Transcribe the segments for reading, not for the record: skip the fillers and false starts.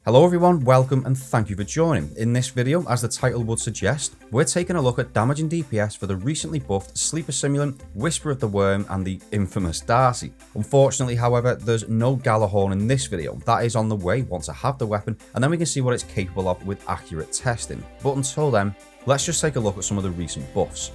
Hello everyone, welcome and thank you for joining. In this video, as the title would suggest, we're taking a look at damage and DPS for the recently buffed Sleeper Simulant, Whisper of the Worm and the infamous DARCI. Unfortunately, however, there's no Galahorn in this video. That is on the way once I have the weapon, and then we can see what it's capable of with accurate testing. But until then, let's just take a look at some of the recent buffs.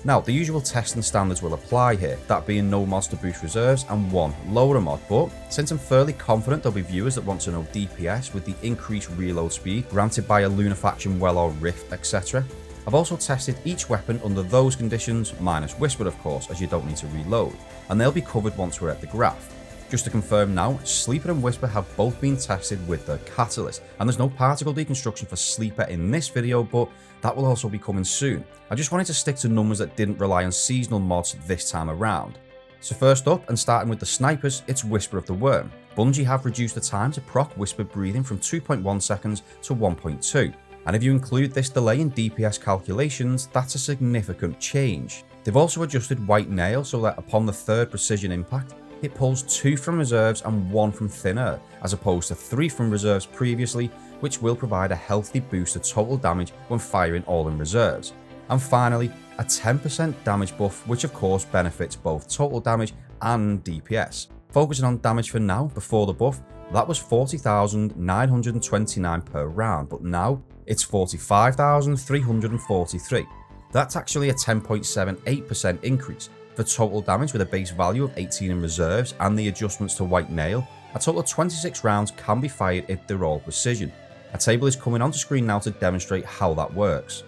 Now, the usual testing standards will apply here, that being no mods to boost reserves and one loader mod, but since I'm fairly confident there'll be viewers that want to know DPS with the increased reload speed granted by a Lunar Faction well or Rift, etc., I've also tested each weapon under those conditions, minus Whisper of course, as you don't need to reload, and they'll be covered once we're at the graph. Just to confirm now, Sleeper and Whisper have both been tested with the Catalyst, and there's no particle deconstruction for Sleeper in this video, but that will also be coming soon. I just wanted to stick to numbers that didn't rely on seasonal mods this time around. So first up, and starting with the snipers, it's Whisper of the Worm. Bungie have reduced the time to proc Whisper breathing from 2.1 seconds to 1.2, and if you include this delay in DPS calculations, that's a significant change. They've also adjusted White Nail so that upon the third precision impact, it pulls 2 from reserves and 1 from thin air, as opposed to 3 from reserves previously, which will provide a healthy boost to total damage when firing all in reserves. And finally, a 10% damage buff, which of course benefits both total damage and DPS. Focusing on damage for now, before the buff, that was 40,929 per round, but now it's 45,343. That's actually a 10.78% increase. For total damage with a base value of 18 in reserves and the adjustments to White Nail, a total of 26 rounds can be fired if they're all precision. A table is coming onto screen now to demonstrate how that works.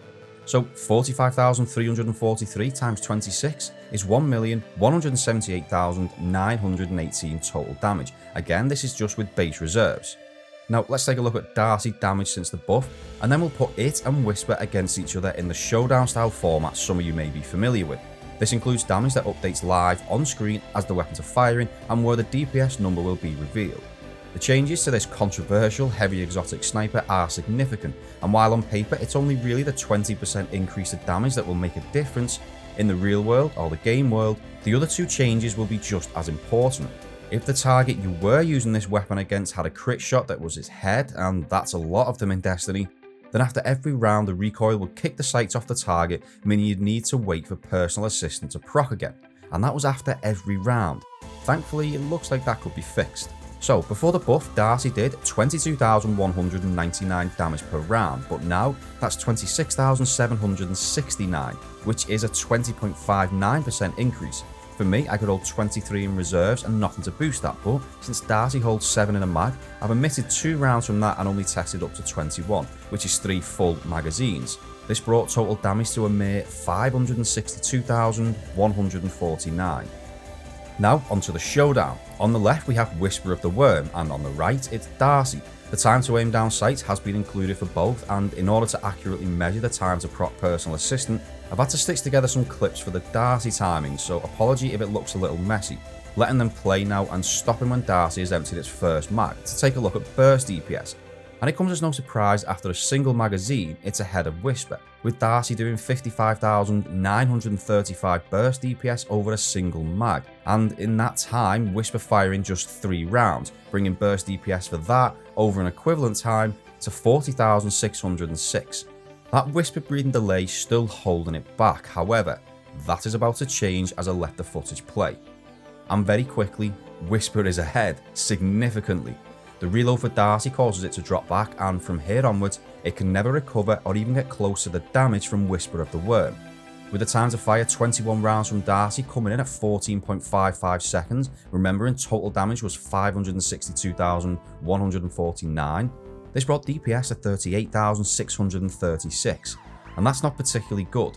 So 45,343 times 26 is 1,178,918 total damage. Again, this is just with base reserves. Now let's take a look at DARCI damage since the buff, and then we'll put it and Whisper against each other in the showdown style format some of you may be familiar with. This includes damage that updates live on screen as the weapons are firing and where the DPS number will be revealed. The changes to this controversial heavy exotic sniper are significant, and while on paper it's only really the 20% increase to damage that will make a difference, in the real world or the game world, the other 2 changes will be just as important. If the target you were using this weapon against had a crit shot that was its head, and that's a lot of them in Destiny, then after every round the recoil would kick the sights off the target, meaning you'd need to wait for personal assistant to proc again, and that was after every round. Thankfully, it looks like that could be fixed. So before the buff, DARCI did 22,199 damage per round, but now that's 26,769, which is a 20.59% increase. For me, I could hold 23 in reserves and nothing to boost that, but since DARCI holds 7 in a mag, I've omitted 2 rounds from that and only tested up to 21, which is 3 full magazines. This brought total damage to a mere 562,149. Now onto the showdown. On the left we have Whisper of the Worm, and on the right it's DARCI. The time to aim down sights has been included for both, and in order to accurately measure the time to proc personal assistant, I've had to stitch together some clips for the DARCI timing, so apology if it looks a little messy. Letting them play now and stopping when DARCI has emptied its first mag to take a look at burst DPS. And it comes as no surprise after a single magazine it's ahead of Whisper, with DARCI doing 55,935 burst DPS over a single mag, and in that time Whisper firing just 3 rounds, bringing burst DPS for that over an equivalent time to 40,606. That Whisper breathing delay still holding it back, however, that is about to change as I let the footage play. And very quickly, Whisper is ahead, significantly. The reload for DARCI causes it to drop back, and from here onwards, it can never recover or even get close to the damage from Whisper of the Worm. With the time to fire 21 rounds from DARCI coming in at 14.55 seconds, remembering total damage was 562,149, this brought DPS to 38,636, and that's not particularly good.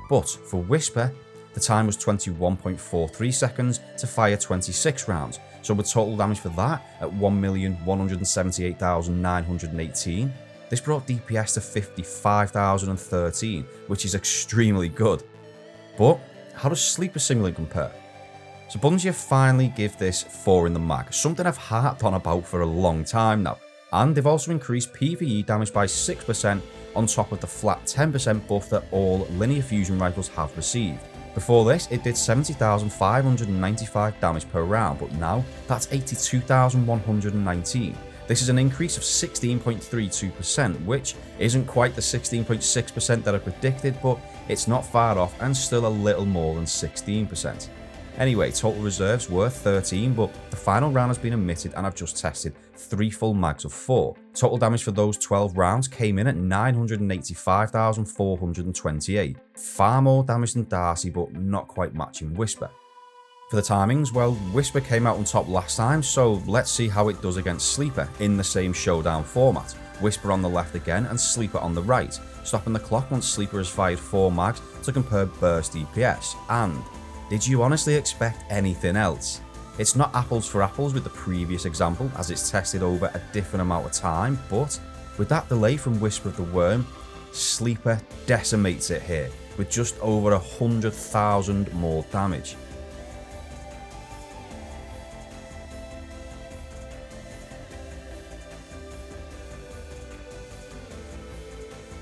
But for Whisper, the time was 21.43 seconds to fire 26 rounds, so with total damage for that at 1,178,918, this brought DPS to 55,013, which is extremely good. But how does Sleeper Simulant compare? So Bungie have finally give this 4 in the mag, something I've harped on about for a long time now, and they've also increased PvE damage by 6% on top of the flat 10% buff that all linear fusion rifles have received. Before this, it did 70,595 damage per round, but now that's 82,119. This is an increase of 16.32%, which isn't quite the 16.6% that I predicted, but it's not far off and still a little more than 16%. Anyway, total reserves were 13, but the final round has been omitted and I've just tested 3 full mags of 4. Total damage for those 12 rounds came in at 985,428. Far more damage than DARCI, but not quite matching Whisper. For the timings, well, Whisper came out on top last time, so let's see how it does against Sleeper in the same showdown format. Whisper on the left again and Sleeper on the right, stopping the clock once Sleeper has fired 4 mags to compare burst DPS, and did you honestly expect anything else? It's not apples for apples with the previous example as it's tested over a different amount of time, but with that delay from Whisper of the Worm, Sleeper decimates it here with just over 100,000 more damage.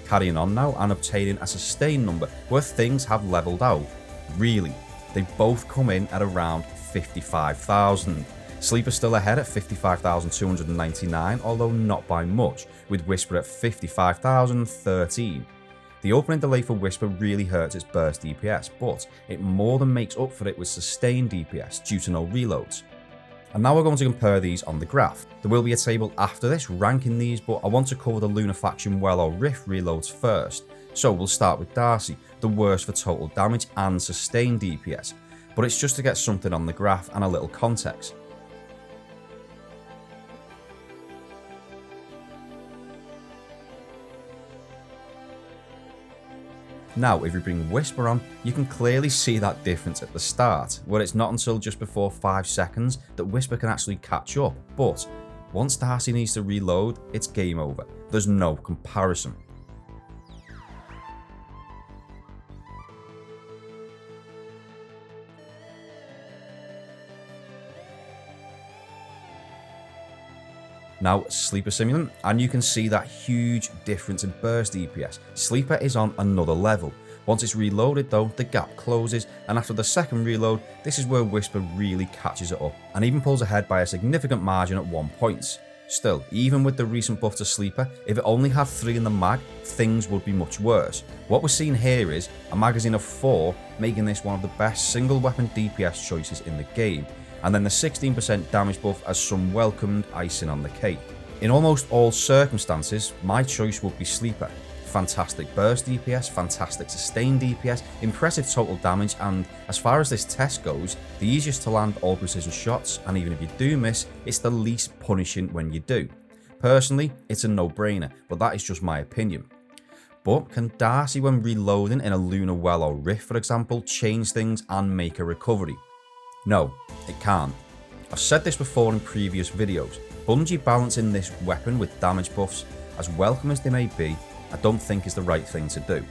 Carrying on now and obtaining a sustain number where things have levelled out. Really, they both come in at around 55,000. Sleeper still ahead at 55,299, although not by much, with Whisper at 55,013. The opening delay for Whisper really hurts its burst DPS, but it more than makes up for it with sustained DPS due to no reloads. And now we're going to compare these on the graph. There will be a table after this ranking these, but I want to cover the Lunar Faction Well or Rift reloads first. So we'll start with DARCI, the worst for total damage and sustained DPS, but it's just to get something on the graph and a little context. Now, if you bring Whisper on, you can clearly see that difference at the start, where it's not until just before 5 seconds that Whisper can actually catch up, but once DARCI needs to reload, it's game over. There's no comparison. Now, Sleeper Simulant, and you can see that huge difference in burst DPS. Sleeper is on another level. Once it's reloaded though, the gap closes, and after the second reload, this is where Whisper really catches it up, and even pulls ahead by a significant margin at 1 point. Still, even with the recent buff to Sleeper, if it only had 3 in the mag, things would be much worse. What we're seeing here is a magazine of 4, making this one of the best single weapon DPS choices in the game, and then the 16% damage buff as some welcomed icing on the cake. In almost all circumstances, my choice would be Sleeper. Fantastic burst DPS, fantastic sustained DPS, impressive total damage, and as far as this test goes, the easiest to land all precision shots, and even if you do miss, it's the least punishing when you do. Personally, it's a no-brainer, but that is just my opinion. But can DARCI, when reloading in a Lunar Well or Rift for example, change things and make a recovery? No, it can't. I've said this before in previous videos. Bungie balancing this weapon with damage buffs, as welcome as they may be, I don't think is the right thing to do.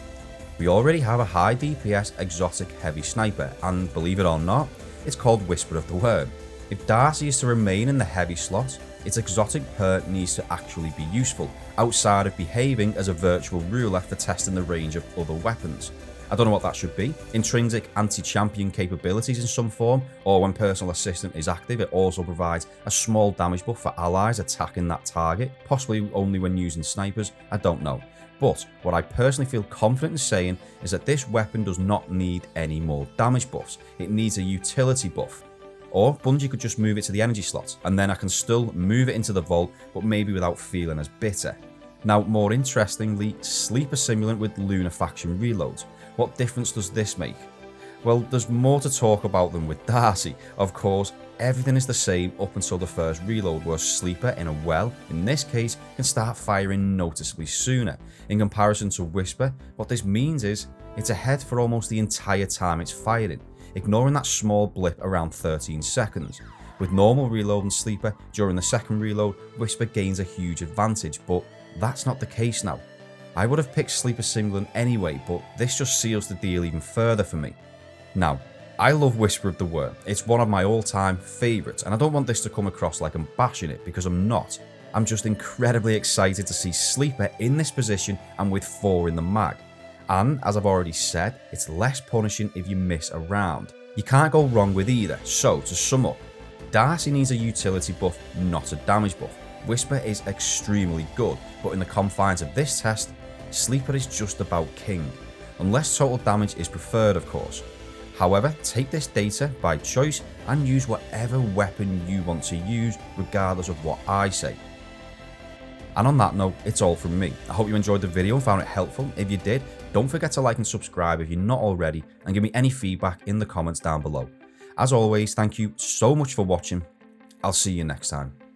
We already have a high DPS exotic heavy sniper, and believe it or not, it's called Whisper of the Worm. If DARCI is to remain in the heavy slot, its exotic perk needs to actually be useful, outside of behaving as a virtual ruler for testing the range of other weapons. I don't know what that should be. Intrinsic anti-champion capabilities in some form, or when personal assistant is active, it also provides a small damage buff for allies attacking that target, possibly only when using snipers, I don't know. But what I personally feel confident in saying is that this weapon does not need any more damage buffs. It needs a utility buff. Or Bungie could just move it to the energy slot, and then I can still move it into the vault, but maybe without feeling as bitter. Now, more interestingly, Sleeper Simulant with Lunar Faction reloads. What difference does this make? Well, there's more to talk about than with DARCI. Of course, everything is the same up until the first reload, where Sleeper in a well, in this case, can start firing noticeably sooner. In comparison to Whisper, what this means is it's ahead for almost the entire time it's firing, ignoring that small blip around 13 seconds. With normal reload and Sleeper, during the second reload, Whisper gains a huge advantage, but that's not the case now. I would have picked Sleeper Simulant anyway, but this just seals the deal even further for me. Now, I love Whisper of the Worm. It's one of my all-time favourites, and I don't want this to come across like I'm bashing it, because I'm not. I'm just incredibly excited to see Sleeper in this position and with 4 in the mag. And as I've already said, it's less punishing if you miss a round. You can't go wrong with either, so to sum up, DARCI needs a utility buff, not a damage buff. Whisper is extremely good, but in the confines of this test, Sleeper is just about king, unless total damage is preferred of course. However, take this data by choice and use whatever weapon you want to use regardless of what I say. And on that note, it's all from me. I hope you enjoyed the video and found it helpful. If you did, don't forget to like and subscribe if you're not already, and give me any feedback in the comments down below. As always, thank you so much for watching. I'll see you next time.